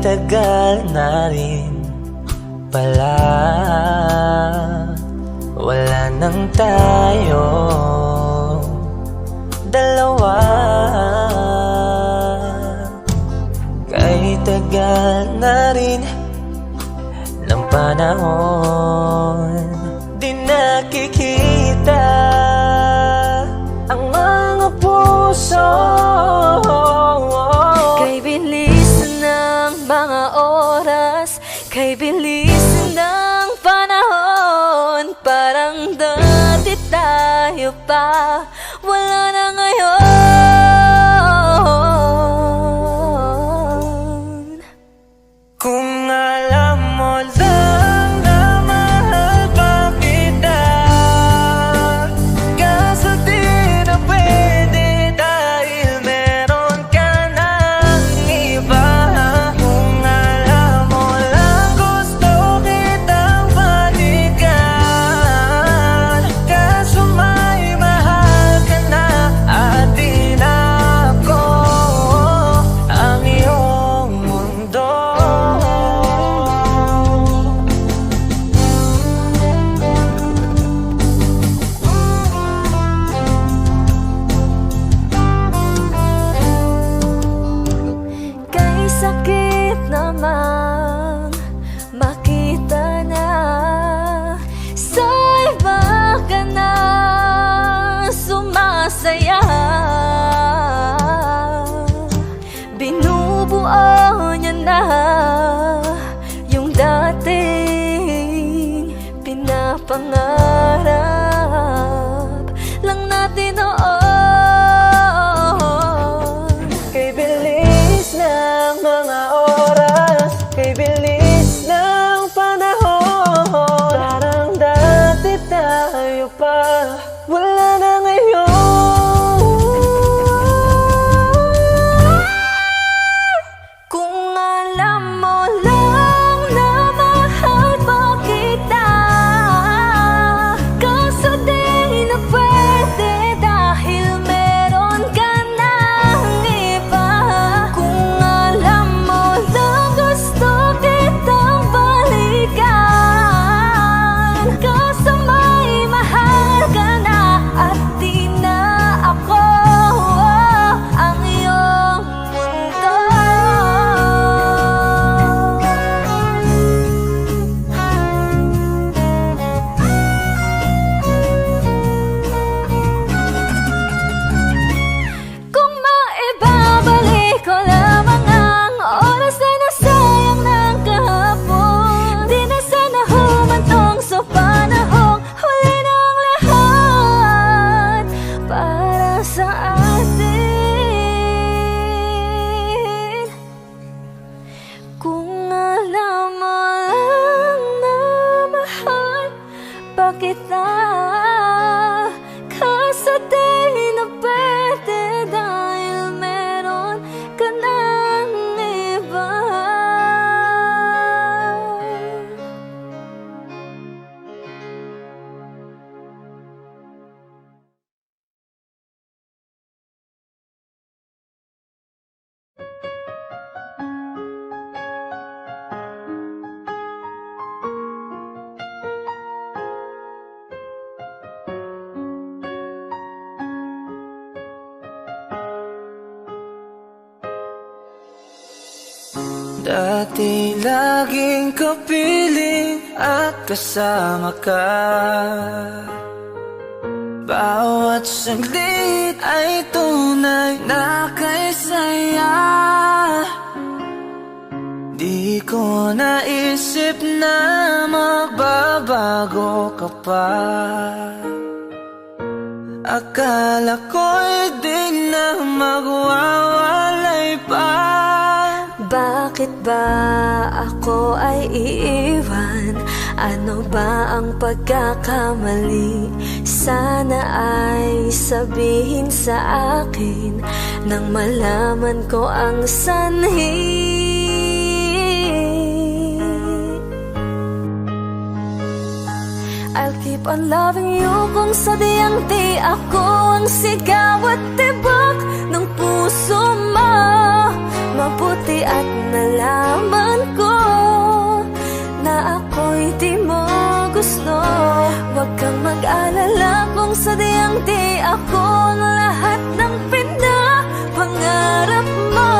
tagal na rin pala, wala nang tayo dalawa. Kay tagal na rin ng panahon, di nakikita ang mga puso. Kay bilis ng mga oras, kay bilis ng panahon, parang dati tayo pa, wala na ngayon. Kung alam mo lang na mahal pa kita, kaso di na pwede dahil meron ka ng iba. Kung alam mo lang gusto kitang balikan, kaso may mahal ka na at di na ako ang iyong mundo. Kay sakit namang makita na sa iba ka na sumasaya. Binubuo niya na yung dating pinapangarap lang natin noon. Kay bilis ng mga oras, kay bilis ng panahon, parang dati tayo pa, wala na ngayon. Kung alam mo lang na mahal pa kita, kaso di na pwede dahil meron ka ng iba. Kung alam mo lang gusto kitang balikan, kaso may mahal ka na at di na ako ang iyong mundo. Kung maibabalik ko lamang ang oras na nasayang ng kahapon, di na sana humantong sa panahong huli ng lahat para sa atin. Kung alam mo lang na mahal pa kita, kaso di na pwede dahil meron ka ng iba. Dati laging kapiling at kasama ka, bawat saglit ay tunay na kay saya. Di ko naisip na magbabago ka pa, akala ko'y di na magwawalay pa. Bakit ba ako ay iiwan? Ano ba ang pagkakamali? Sana ay sabihin sa akin nang malaman ko ang sanhi. I'll keep on loving you kung sadyang di ako ang sigaw at tibok ng puso mo. Mabuti at nalaman ko na ako'y di mo gusto. Huwag kang mag-alala kung sadyang di ako ang lahat ng pinapangarap mo.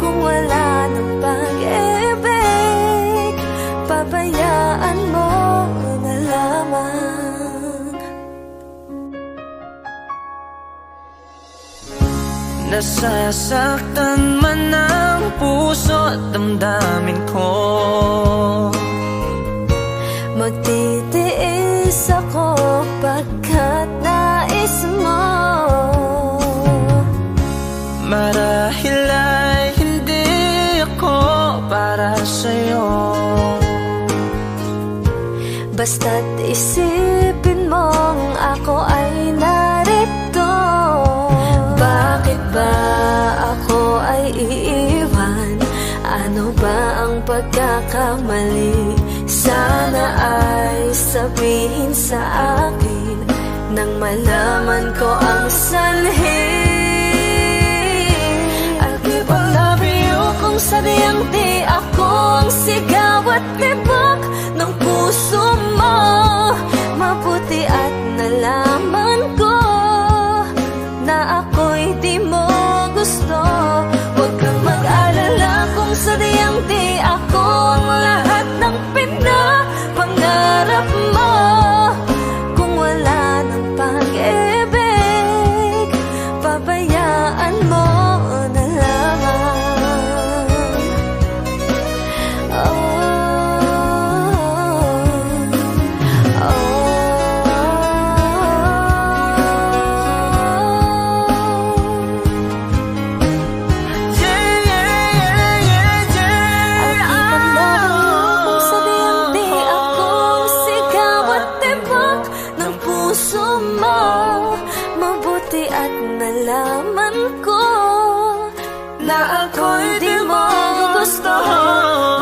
Kung wala ng pag-ibig, pabayaan mo na lamang. Nasasaktan man ang puso at damdamin ko, magtitiis ako pagkat nais mo. marahil ay hindi ako para sa'yo. Basta't isipin mong ako ay narito. Bakit ba ako ay iiwan? Ano ba ang pagkakamali? Sana ay sabihin sa akin nang malaman ko ang sanhi. I'll keep on loving you kung sadyang di ako ang sigaw at tibok ng puso mo. Mabuti at nalaman ko na ako'y di mo gusto. Huwag kang mag-alala kung sadyang di ako ang lahat ng pinapangarap mo. Kung wala ng pag-ibig, pabayaan mo na lamang. Mabuti at nalaman ko na ako'y di mo gusto.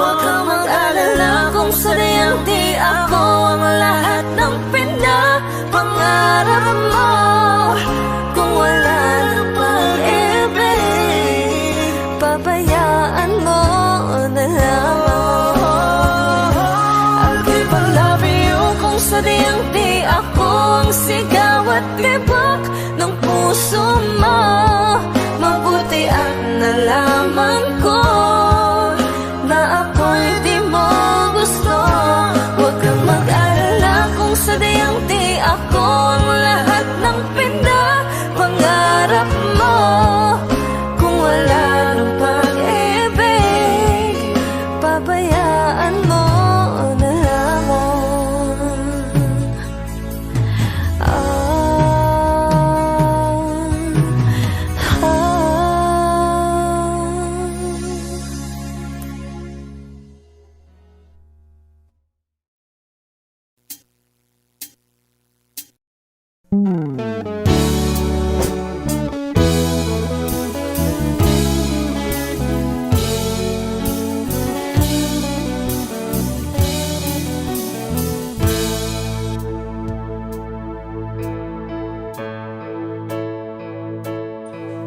Huwag kang mag-alala kung sadyang di ako ang lahat ng pinapangarap mo. Kung wala ng pag-ibig, pabayaan mo na lamang. I'll keep on loving you kung sadyang di ako ang sigaw at tibok ng puso mo. Mabuti at nalaman ko na ako'y di mo gusto. Huwag kang mag-alala kung sadyang di ako ang lahat ng pinapangarap mo. Kung wala ng pag-ibig, pabayaan mo na lamang.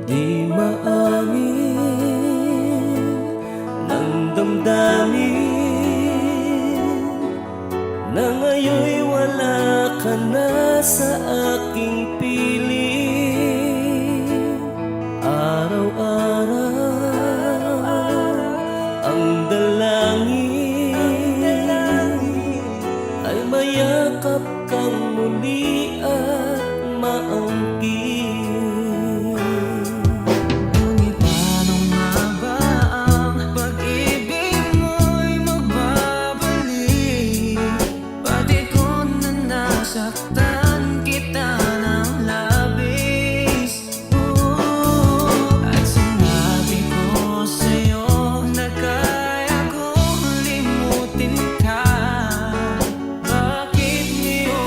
Di maamin ng damdamin na ngayon'y wala ka na sa aking piling. Araw-araw ang dalangin ay mayakap kang muli at maangkin. Saktan kita ng labis, at sinabi ko sa'yo na kaya kong limutin ka. Bakit ngayon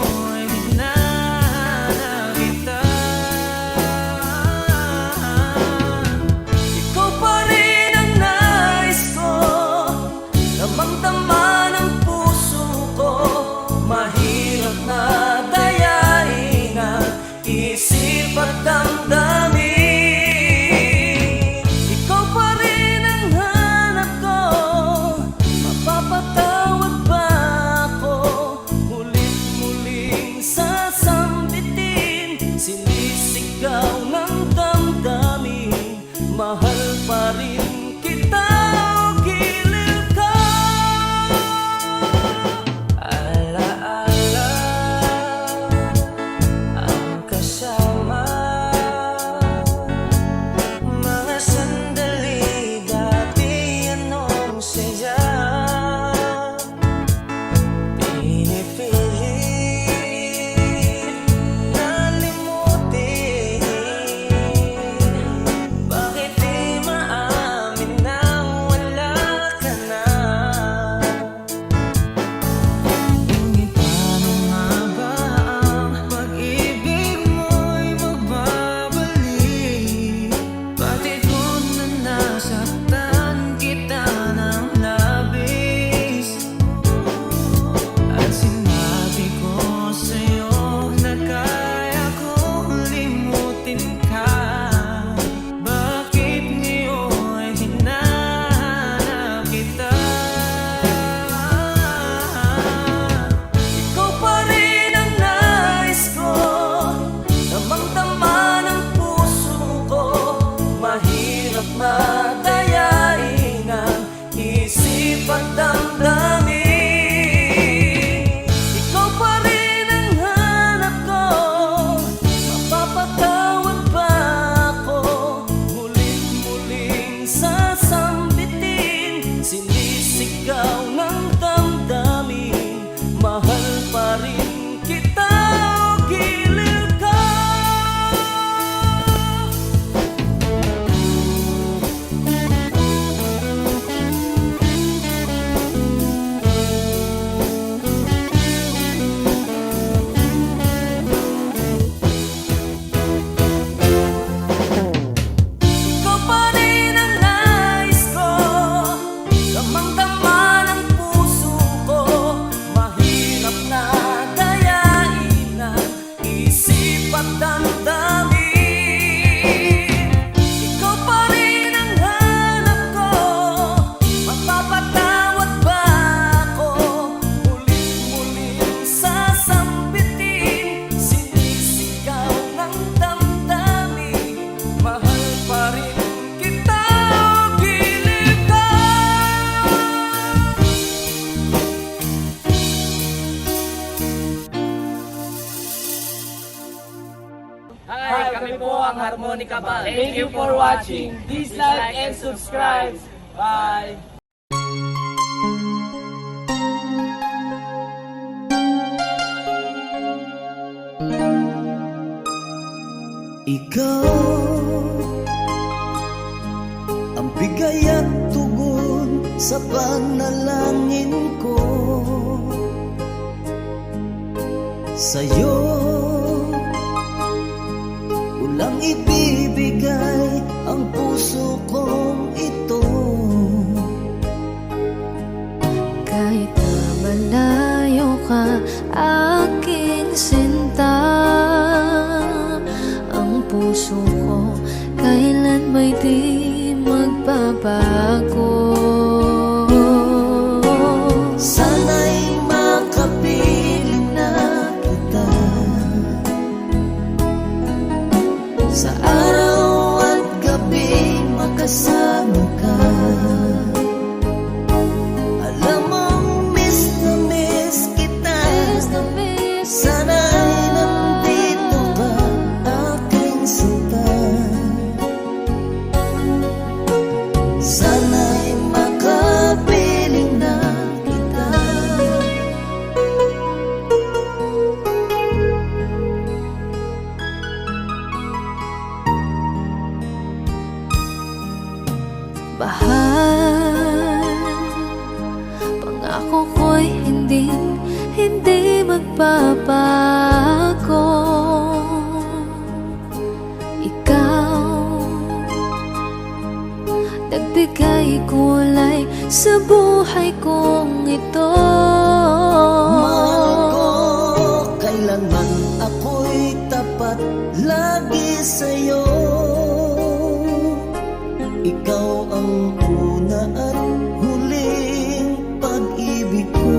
Kami po ang Harmonica Band. Thank you for watching. Please like and subscribe. Bye! Ikaw ang bigay at tugon sa panalangin ko. Sa'yo ulang ibibigay ang puso kong ito. Kahit na malayo ka, aking sinta, ang puso ko kailan may di magbabago. Sana'y makapiling na kita sa araw at gabi, makasama ka. Alam mong miss na miss kita. Sana'y nandito ka, aking sinta. Sana'y makapiling na kita. Bahal, pangako ko'y hindi magbabago. Ikaw, nagbigay kulay sa buhay kong ito. Mahal ko, kailanman ako'y tapat lagi sa'yo. Ikaw ang una at huling pag-ibig ko.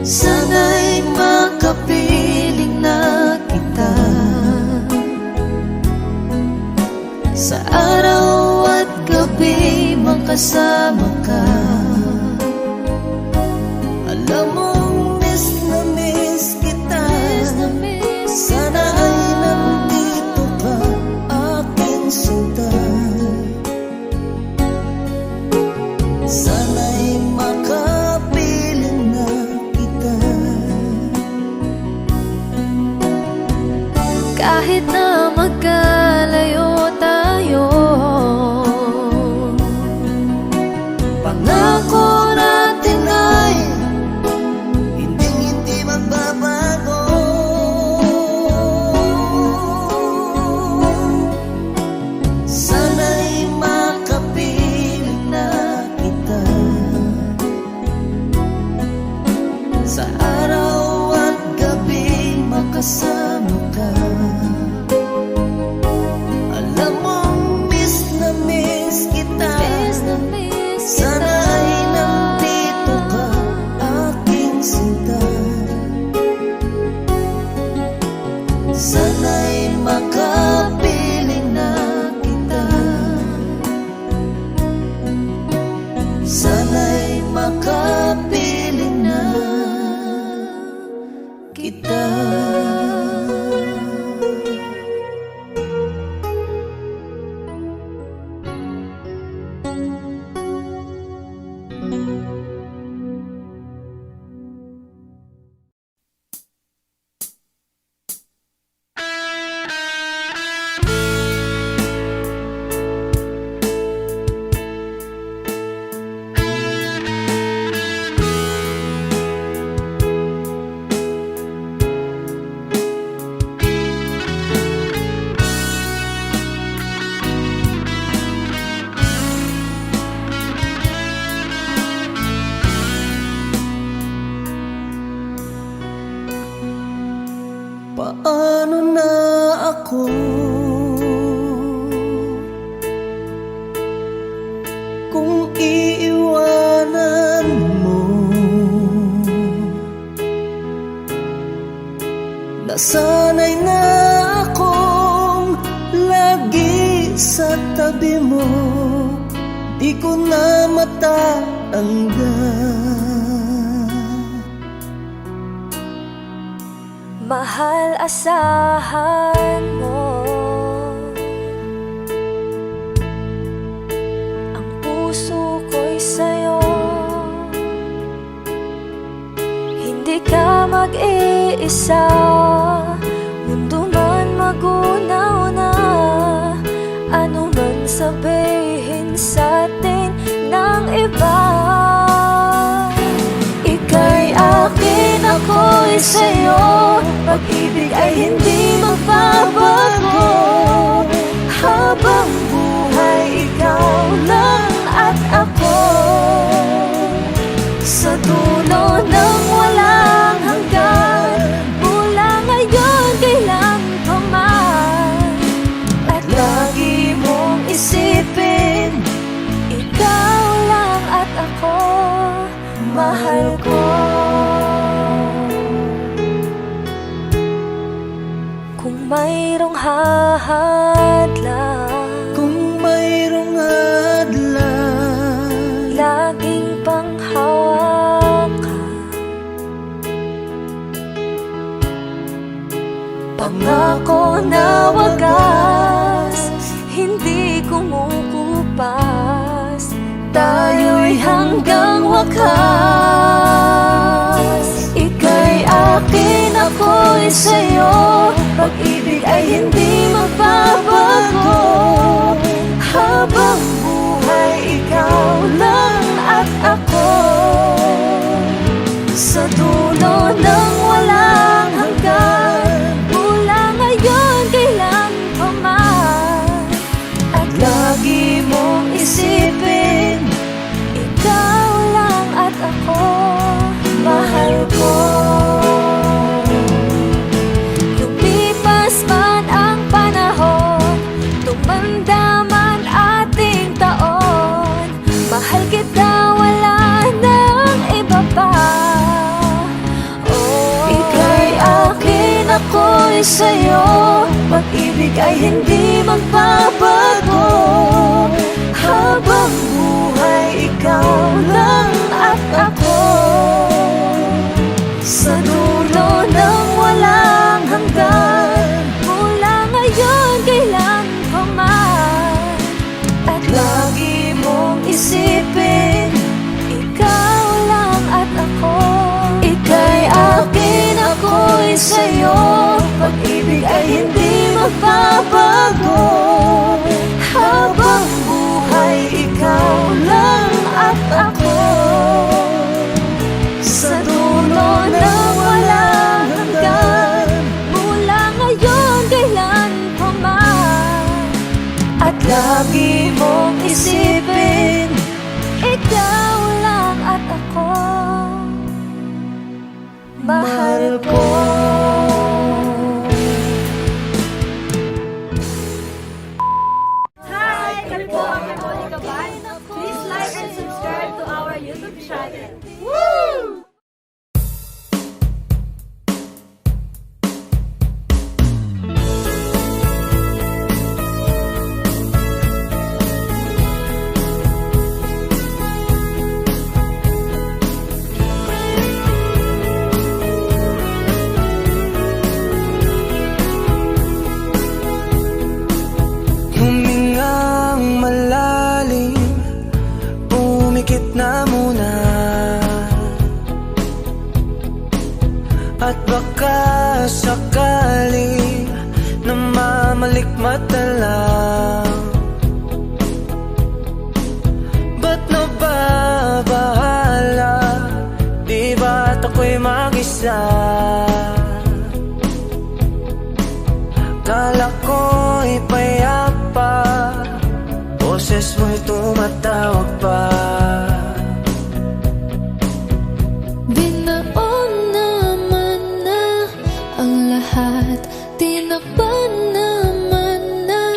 Sana'y makapiling na kita sa araw at gabi, makasama ka. Alam mong miss na miss kita. Sana ay nandito ka, aking sinta. Sana'y makapiling na kita. Kahit na magkalayo tayo, Pangako natin ay hindi magbabago. Sana'y makapiling na kita sa araw at gabi, makasama ka. Alam mong miss na miss kita. Sana ay nandito ka, aking sinta. Sana'y makapiling na kita. Sana'y makapiling na kita. Paano na ako kung iiwanan mo? Nasanay na akong lagi sa tabi mo, di ko na matatanggal. mahal pag-asahan mo. Ang puso ko'y sa'yo, hindi ka mag-iisa. Mundo man magunaw na, ano man sabihin sa'tin ng iba. Ika'y akin, ako'y sa'yo, pag-ibig ay hindi magbabago. Habang buhay, ikaw lang at ako. Sa dulo ng walang hanggan, mula ngayon kailan pa man. At lagi mong isipin, ikaw lang at ako, mahal ko. Kung mayroong hahadlang, Kung mayroong adlang, laging panghawakan, pangako na wagas, hindi kumukupas, tayo'y hanggang wakas. Ika'y akin, ako'y sa'yo, pag-ibig ay hindi magbabago. Habang buhay, ikaw lang at ako. Sa dulo ng walang hanggan, mula ngayon kailan pa man. At lagi mong isipin, ikaw lang at ako, mahal ko. Lumipas man ang panahon, tumanda man ating taon, mahal kita, wala nang iba pa. Ika'y akin, ako'y sa'yo, pag-ibig ay hindi magbabago. Habang buhay, ikaw lang at ako. Sa dulo ng walang hanggan, mula ngayon kailan pa man. At lagi mong isipin, ikaw lang at ako. Ika'y akin, ako'y sa'yo, pag-ibig ay hindi magbabago. Habang buhay, ikaw lang at ako. Sa dulo ng walang hanggan, mula ngayon kailan pa man. At lagi mong isipin, ikaw lang at ako, mahal ko. Hi! Kami po ang Monica Band. Please like and subscribe to our YouTube channel. Woo! Humingang malalim, pumikit na muna. At baka sakali namamalikmata lang. Ba't nababahala? Di ba't ako'y mag-isa? Kala ko'y payapa, boses mo'y tumatawag pa. Binaon naman na ang lahat, tinakpan naman na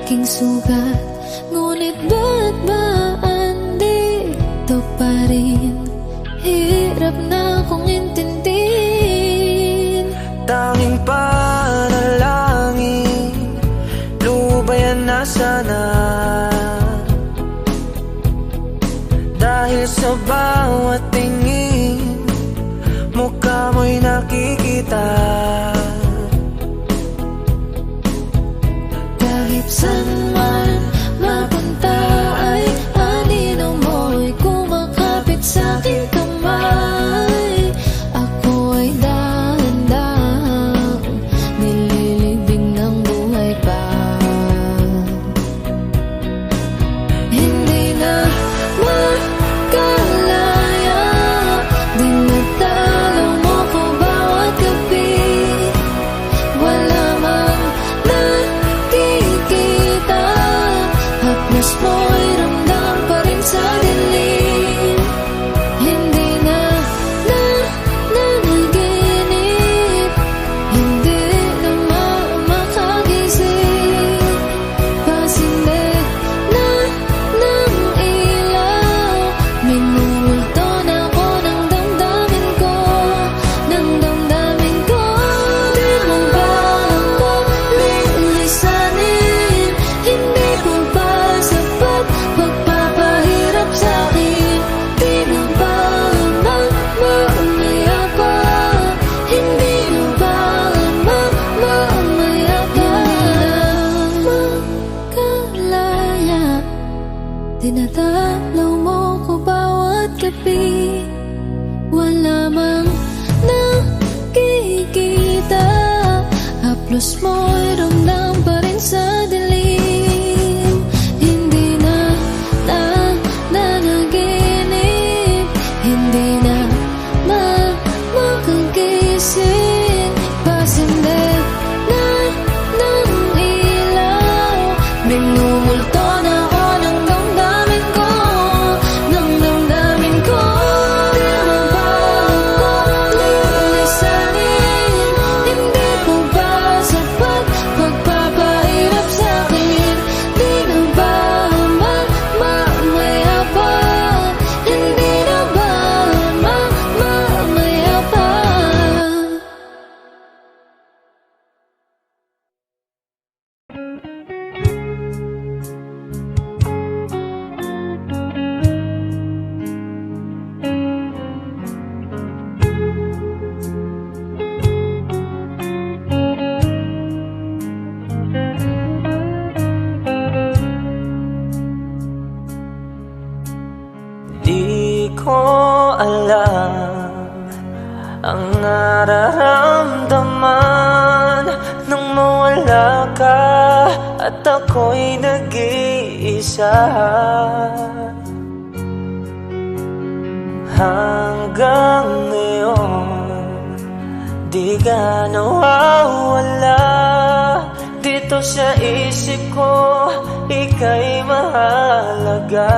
king sugat. Ngunit ba't ba andito pa rin? Hirap na kong intindihin. Tanging panalangin, lubayan na sana. Dahil sa bawat tingin, mukha mo'y nakikita. lamang nakikita. Haplos mo'y ramdam pa rin sa dilim. Hindi na nanaginip, hindi na makagising. Pasindig na ng ilaw, minumulto na ako ng damdamin ko, ng damdamin ko. Di mo ba ako lilisanin? Hindi ko ba sapat magpapahirap sa'kin? Di na ba mamaya pa? Hindi na ba mamaya pa? Di ko alam ang nararamdaman nang mawala ka at ako'y nag-iisa. Hanggang ngayon, di ka nawawala dito sa isip ko, ika'y mahalaga.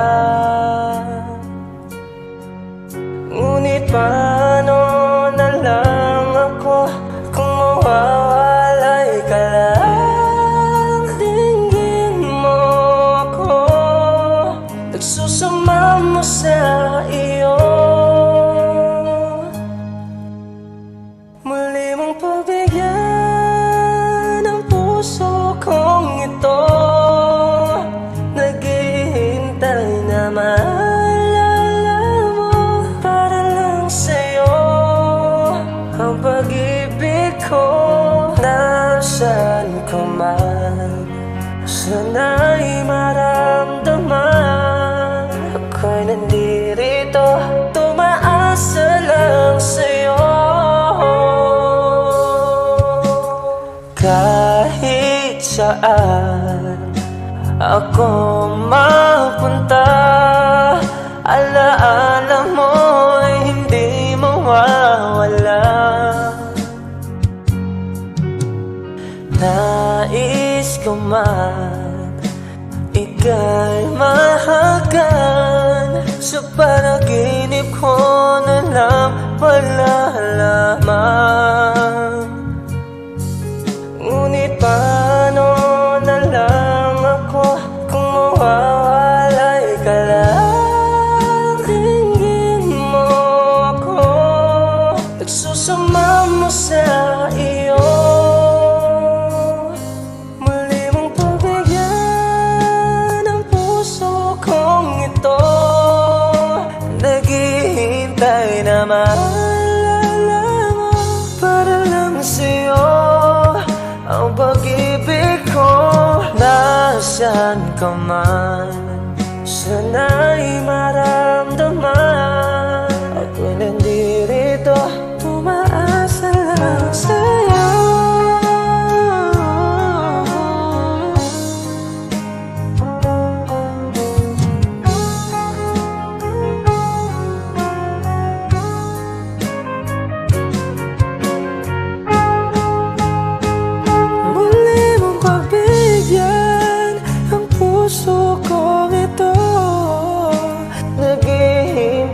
Ngunit paano na lang ako kung mawawalay ka lang? Tingin mo ako, nagsusama mo sa iyo. Muli mong pagbigyan ang puso kong ito, naghihintay na maalala mo. Para lang sa'yo ang pag-ibig ko. Nasaan ka man, sana'y maramdaman, ako'y nandirito, tumaasa lang sa'yo. Kahit saan ako mapunta, alaala mo'y hindi mawawala. Nais ko man ika'y mahagan, sa panaginip ko na lang malalaman. Ngunit paano na lang ako kung mawawalay ka lang? Tingin mo ako, nagsusama mo sa iyo. Muli mong pagbigyan ang puso kong ito, naghihintay na maalala mo. Para lang sa'yo ang pag-ibig ko. Nasaan ka man, sana'y maramdaman, ako'y nandirito, tumaasa lang sa'yo. Muli mong pagbigyan ang puso kong ito, naghihintay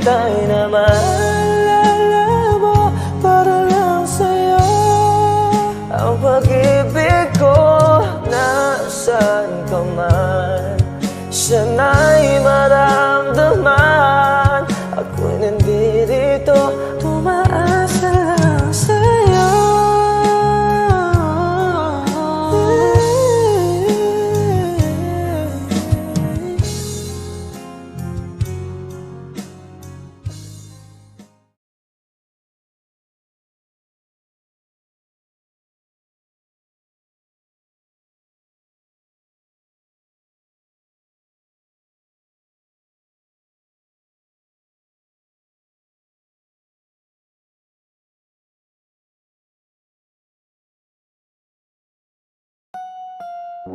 Two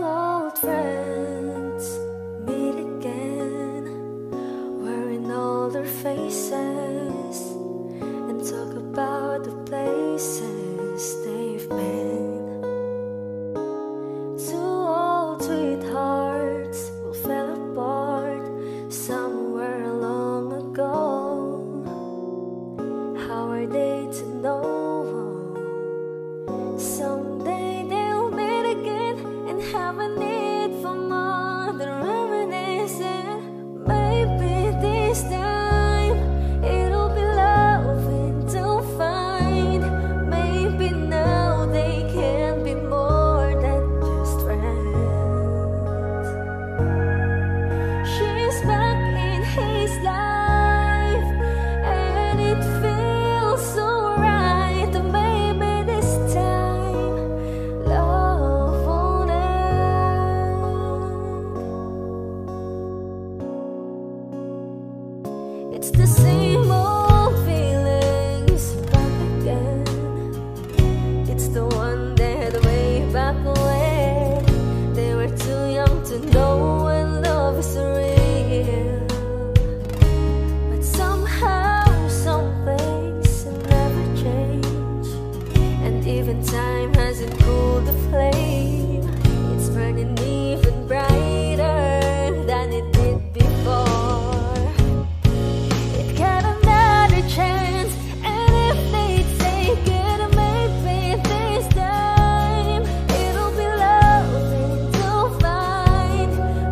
old friends meet again, wearing older faces, and talk about the places they've been. Two old sweethearts who fell apart somewhere long ago. How are they to know? Someday they'll meet again and have a need for more than reminiscing. Maybe this time it'll be loving to find. Maybe now they can be more than just friends. She's back in his life, and it feels so right. Maybe this time love won't end. It's the same old feelings back again. It's the one that way back when they were too young to know when love is real. But somehow some things never change, and even time hasn't cooled the flame. It's burning even brighter than it did before. It got another chance, and if they take it, maybe this time it'll be loving to find.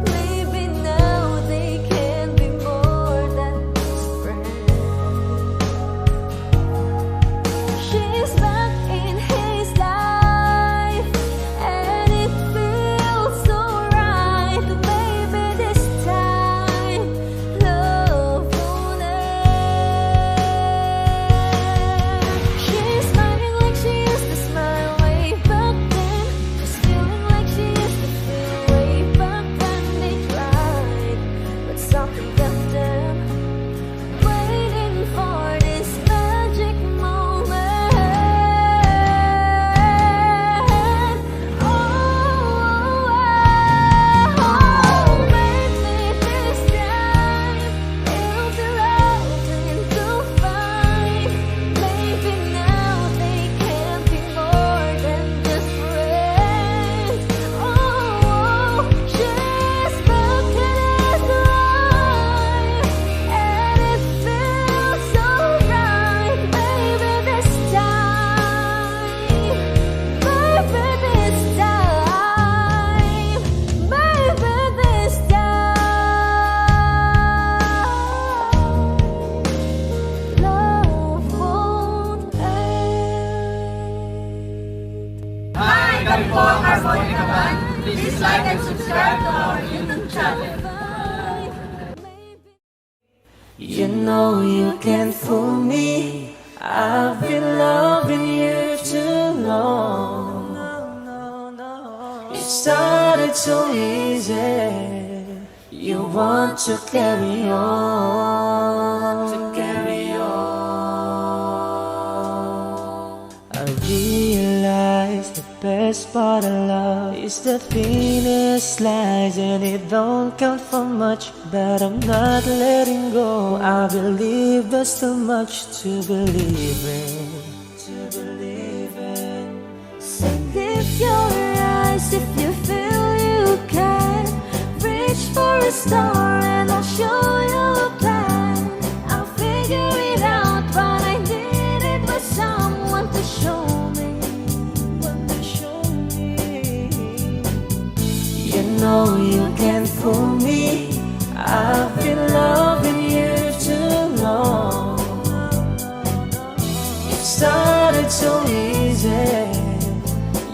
Maybe now they can be more than just friends. She's back in his life, and it feels so right. Maybe this time love won't end. She's smiling like she used to smile way back then. She's feeling like she used to feel way back when they tried, but something kept them waiting for this magic moment. Maybe this time it'll be loving to find. Maybe now they can be more than just friends. She's back in his life, and it feels so right. Maybe this time, maybe this time, maybe this time, love won't end. Hi, kami po ang Harmonica Band. Please like and subscribe to our YouTube channel. You know you can't fool me. I've been loving you too long. It started so easy. You want to carry on, I realize the best part of love is the thinnest slice, and it don't count for much, but I'm not letting go. I believe there's too much to believe in. So lift your eyes if you feel you can. Reach for a star and I'll show you a plan. I'll figure it out, but I needed was someone to show me. You know you can't fool me. I've been loving you too long. It started so easy.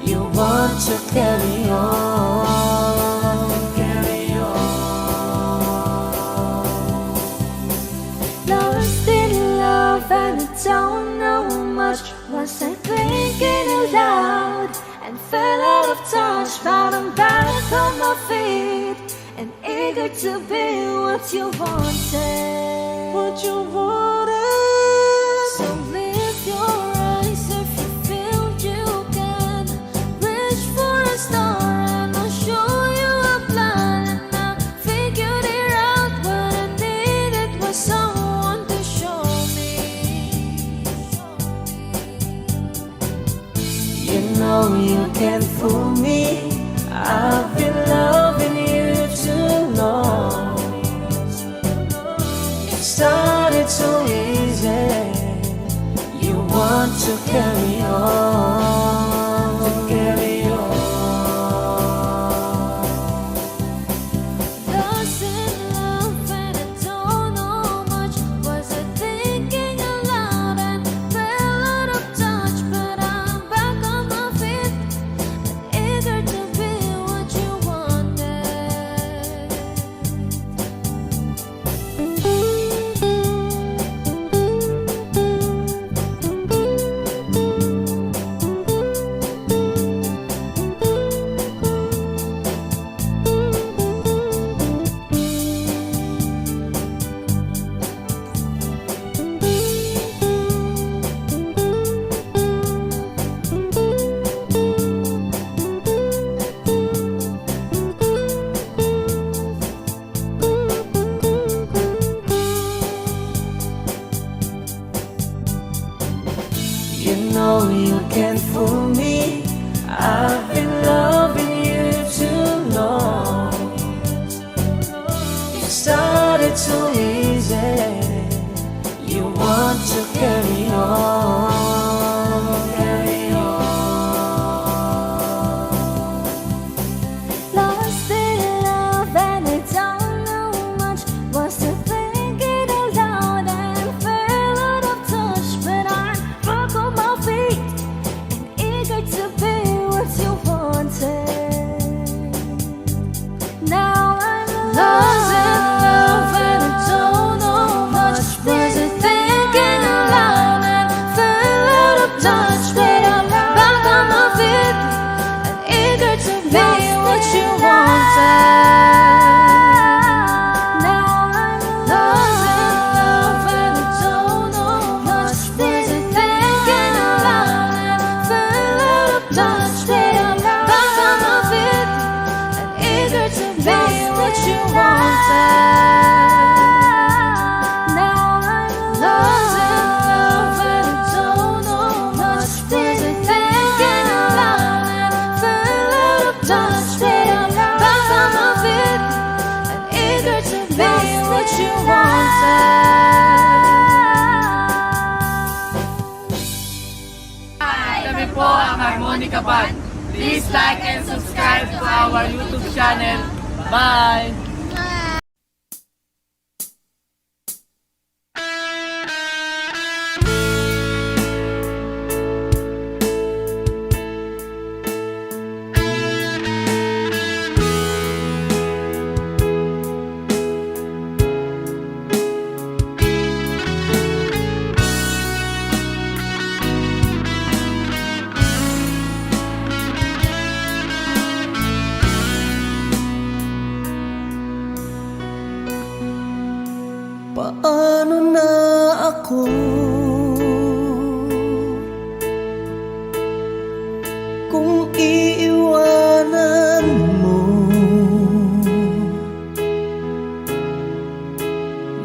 You want to carry on. my feet and eager to be what you wanted. What you wanted. So lift your eyes if you feel you can. Reach for a star and I'll show you a plan. And I figured it out, but I needed was someone to show me. You know you can't fool me. I've been loving you too long. It started so easy. You want to carry on, carry on. Lost in love and I don't know much. Was I thinking aloud and fell out of touch? But I'm back on my feet and eager to be what you wanted. You know you can't fool me. I've been loving you too long. It started so easy. You want to carry on, carry on. Lost in love and I don't know much. Was I thinking aloud and fell out of touch? But I'm back on my feet and eager to be what you wanted. Now I'm lost in love and I don't know much. Was I thinking aloud and fell out of touch? But I'm back on my feet and eager to be what you wanted. Now I'm lost in love and I don't know much. Was I thinking aloud and fell out of touch? But I'm back on my feet and eager to be what you wanted. Now I'm lost in love and I don't know much. Was I thinking aloud and fell out of touch? But I'm back on my feet and eager to be what you wanted. Kami po ang Harmonica Band. Please like and subscribe to our YouTube channel. Bye! Paano na ako kung iiwanan mo?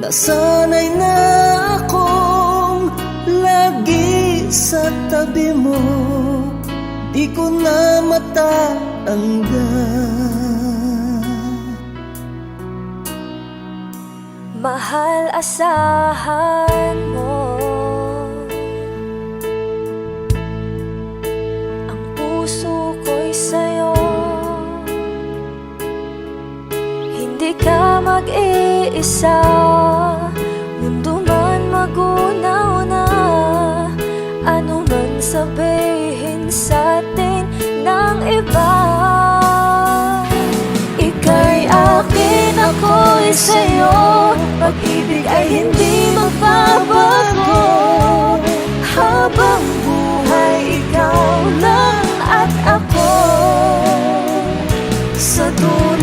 Nasanay na akong lagi sa tabi mo, di ko na matanggal. Mahal, asahan mo ang puso ko'y sa'yo. Hindi ka mag-iisa, mundo man magunaw na. Ano man sabihin sa'tin ng iba, ika'y akin, ako'y sa'yo. Pag-ibig ay hindi magbabago. Habang buhay, ikaw lang at ako. Sa dulo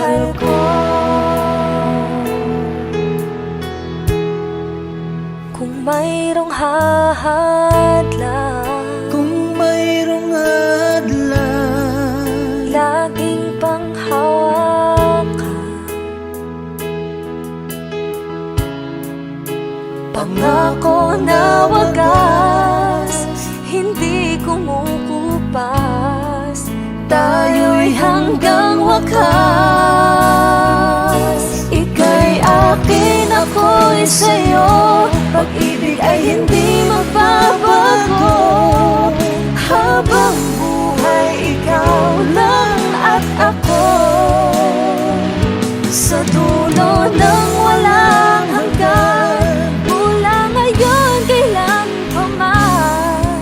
mahal ko. Kung mayroong hahadlang, Kung mayroong adlang, laging panghawakan, pangako na wagas, hindi kumukupas, tayo'y hanggang wakas. Ika'y akin, ako'y sa'yo, pag-ibig ay hindi magbabago. Habang buhay, ikaw lang at ako, sa dulo ng walang hanggan, mula ngayon kailan pa man.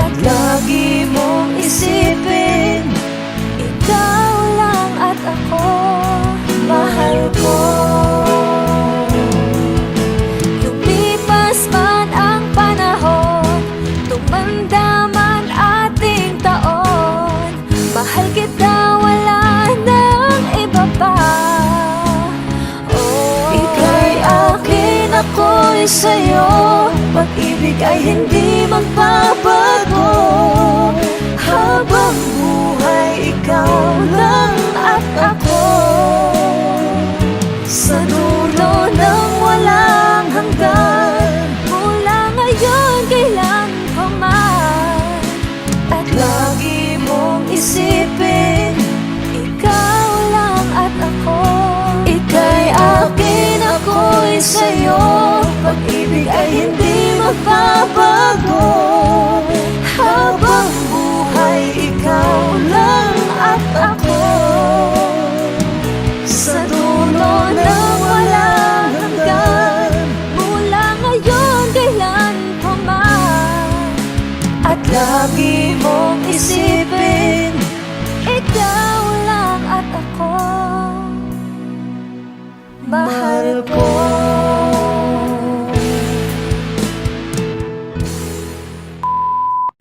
At lagi mong isipin, ikaw lang at ako, mahal ko. Lumipas man ang panahon, tumanda man ating taon, mahal kita, wala nang iba pa. Oh, ika'y akin, ako'y sa'yo, pag-ibig ay hindi magbabago. Habang buhay, ikaw lang at ako, sa dulo ng walang hanggan, mula ngayon kailan pa man. At lagi mong isipin, ikaw lang at ako. Ika'y akin, ako'y sa'yo, pag-ibig ay hindi magbabago. Habang buhay, ikaw lang at ako, sa dulo ng walang hanggan, mula ngayon kailan pa man. At lagi mong isipin, ikaw lang at ako, mahal ko.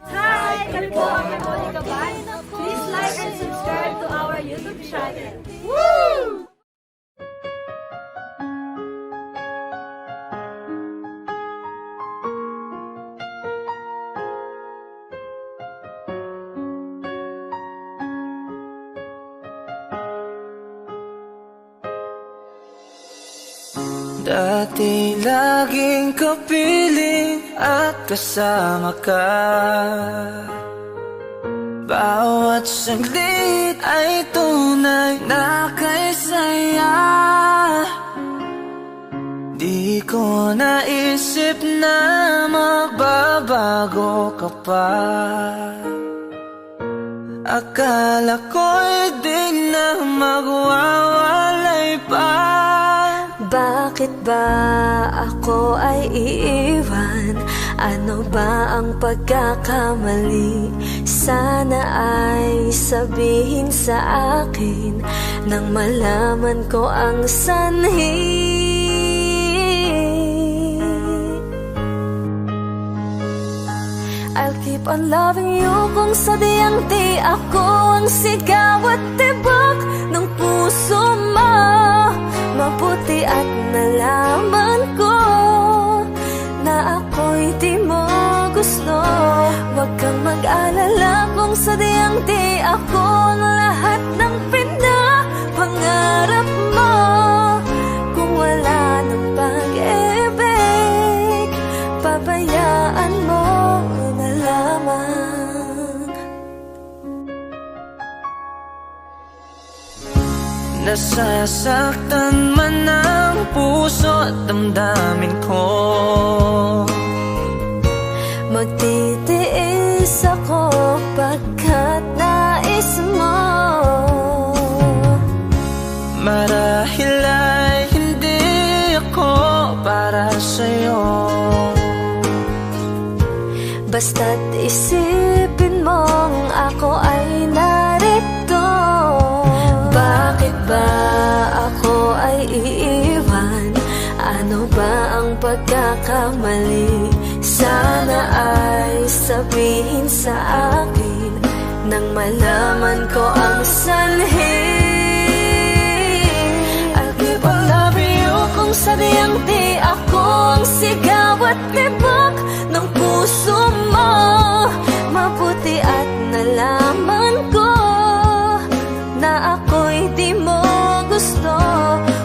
Hi! Kami po ang Monica Band. Please like and subscribe to our YouTube channel. Woo! Dati laging kapiling at kasama ka, bawat saglit ay tunay na kay saya. Di ko naisip na magbabago ka pa, akala ko'y di na magwawalay pa. Bakit ba ako ay iiwan? Ano ba ang pagkakamali? Sana ay sabihin sa akin nang malaman ko ang sanhi. I'll keep on loving you kung sadyang di ako ang sigaw at tibok ng puso mo. Mabuti at nalaman ko na ako'y di mo gusto. Huwag kang mag-alala kung sadyang di ako ang lahat ng pinapangarap mo. Kung wala ng pag-ibig, pabayaan mo na lamang. Nasasaktan man ang puso at damdamin ko, magtitiis ako pagkat nais mo. marahil ay hindi ako para sa'yo. Basta't isipin mong ako ay narito. Bakit ba ako ay iiwan? Ano ba ang pagkakamali? Sana ay sabihin sa akin nang malaman ko ang sanhi. sa diyang di ako ang sigaw at tibok ng puso mo. Mabuti at nalaman ko na ako'y di mo gusto.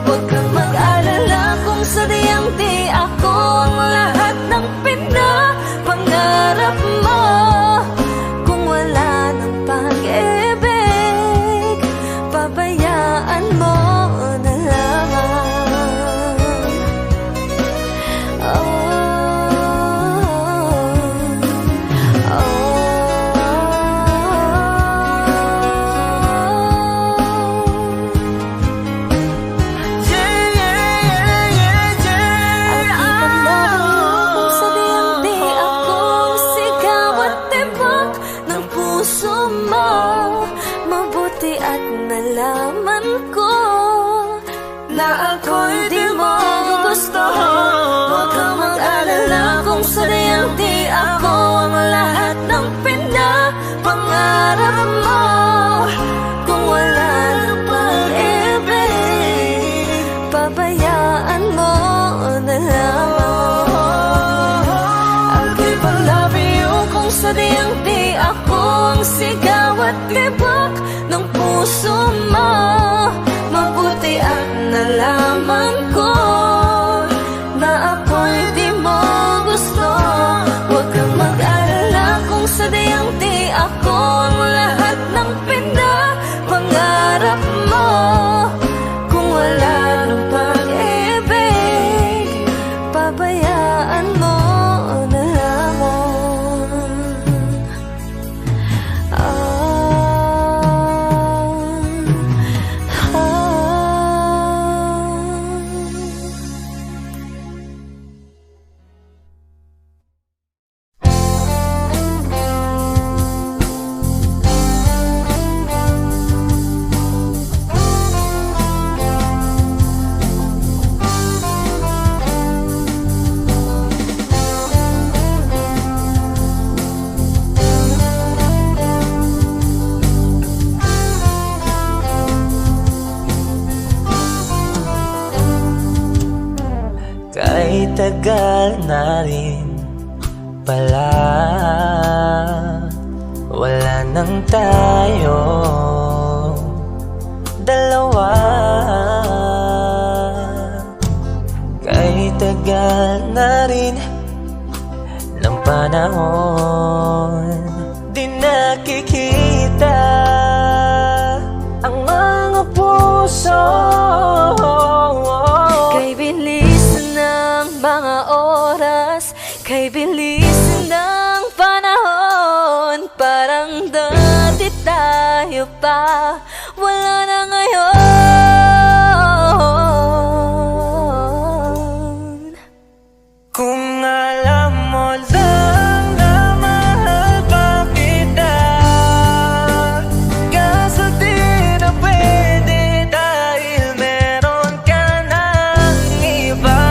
Huwag kang mag-alala kung sa diyang di ako ang lahat ng pinapangarap mo. Kung wala ng pag-ibig, pabayaan mo na lamang. Kung sa diyang di ako ang sigaw at tibok ng puso mo, mabuti at nalaman ko na ako'y di mo gusto. Huwag kang mag-alala kung sa diyang di ako ang lahat ng pinapangarap mo. Kung wala ng pag-ibig, pabayaan mo na lamang. I'll give I love you kung sa diyang di ako ang sigaw at tibok ng puso mo. Mabuti at nalaman ko na ako'y di mo gusto. Huwag kang mag-alala kung sa diyang di ako ang lahat ng pinapangarap mo. Kung wala ng pag-ibig, pabayaan mo na lamang. Kahit tagal na rin pala, wala nang tayo dalawa. Kahit tagal na rin ng panahon, di nakikita ang mga puso. Kay bilis ng mga oras, kay bilis ng panahon, parang dati tayo pa, wala na ngayon. Kung alam mo lang na mahal pa kita, kaso di na pwede dahil meron ka ng iba.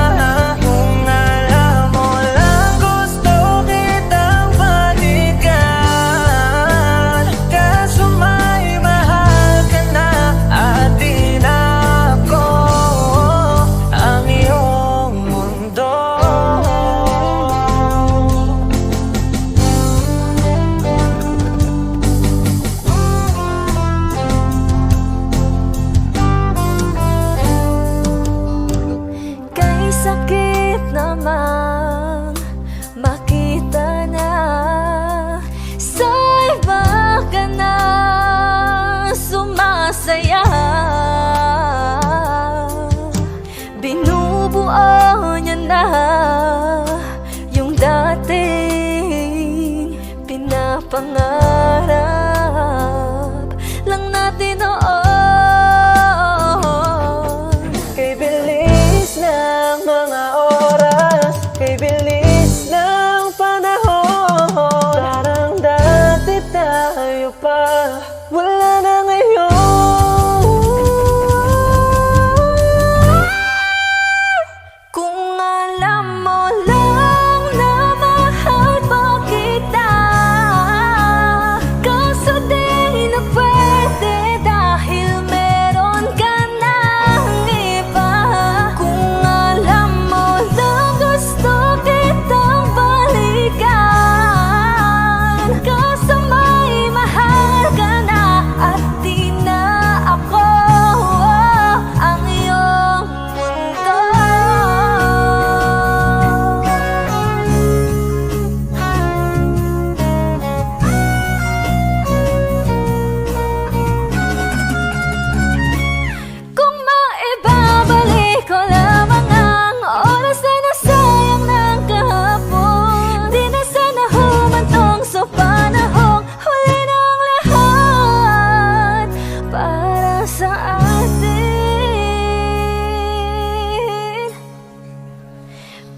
Kung alam mo lang gusto kitang balikan, kaso may mahal ka na at di na ako ang iyong mundo. Kay sakit namang makita na sa iba ka na sumasaya. Binubuo niya na yung dating pinapangarap lang natin noon. Kay bilis ng mga oras, kay bilis ng panahon, parang dati tayo pa, wala na ngayon. Kung alam mo lang na mahal pa kita, Kaso may mahal ka na at di na ako ang iyong mundo. Kung maibabalik ko lamang ang oras na nasayang ng kahapon, di na sana humantong sa panahong huli ng lahat para sa atin.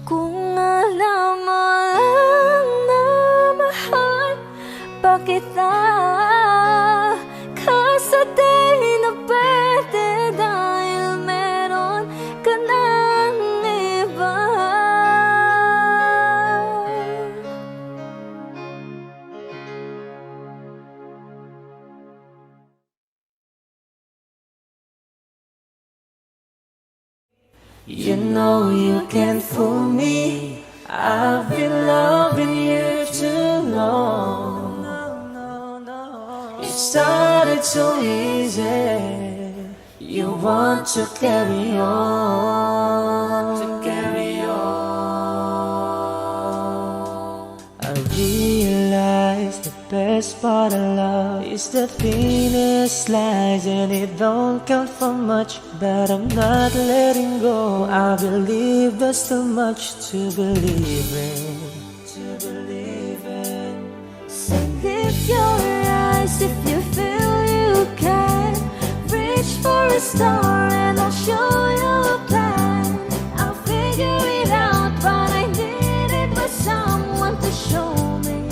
Kung alam mo lang na mahal pa kita, kaso di na pwede dahil meron ka ng iba. You know you can't fool me. I've been loving you too long. It started so easy. You want to carry on. I realize the best part of love is the thinnest slice, and it don't count for much, but I'm not letting go. I believe there's too much to believe in. So lift your eyes if you feel you can. Reach for a star and I'll show you a plan. I'll figure it out, but I needed was someone to show me.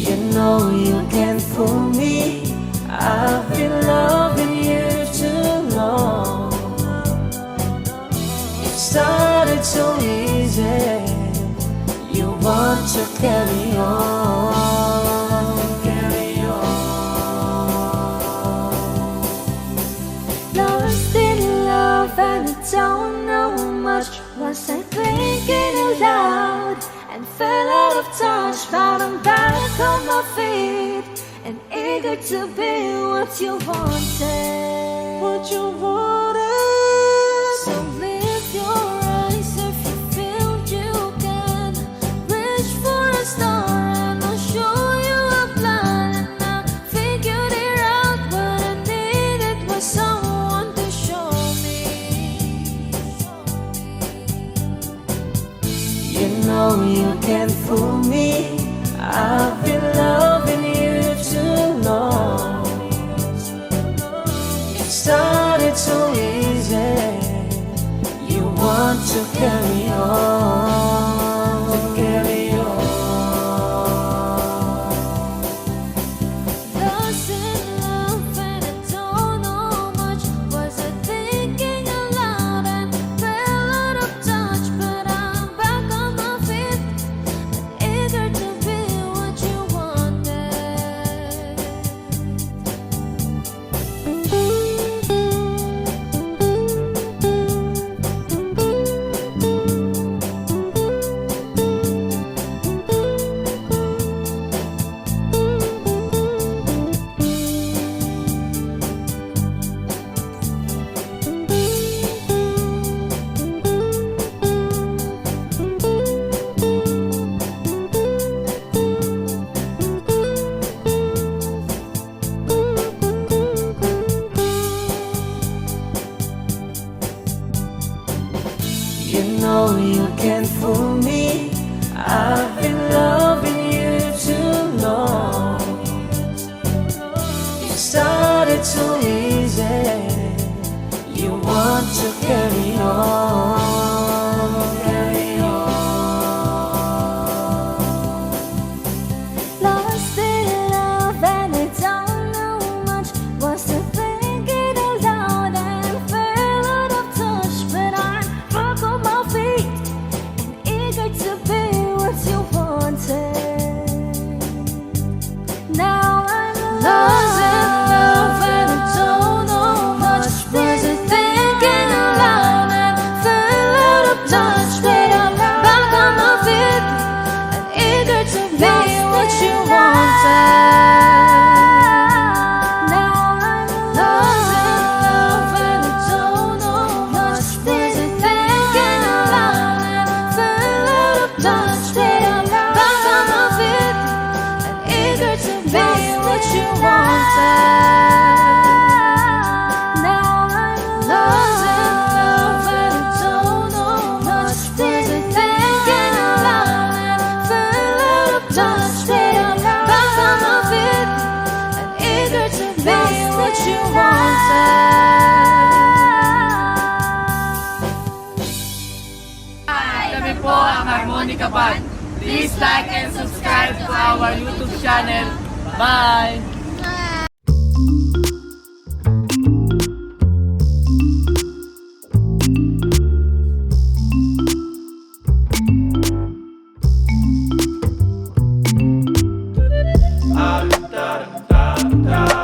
You know you can't fool me. I've been loving you too long. It started so easy. You want to carry on. Lost in love and I don't know much. Was I thinking aloud and fell out of touch? But I'm back on my feet and eager to be what you wanted. So lift your eyes if you feel you can. Reach for a star and I'll show you a plan. And I figured it out, but I needed was someone to show me. You know you can't fool me. I've been loving you too long. It started so easy. You want to carry on. Lost in love and I don't know much. Was I thinking aloud and fell out of touch? But I'm back on my feet and eager to be what you Harmonica Band. Please like and subscribe to our YouTube channel. Bye! Da da da da.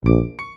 Thank you.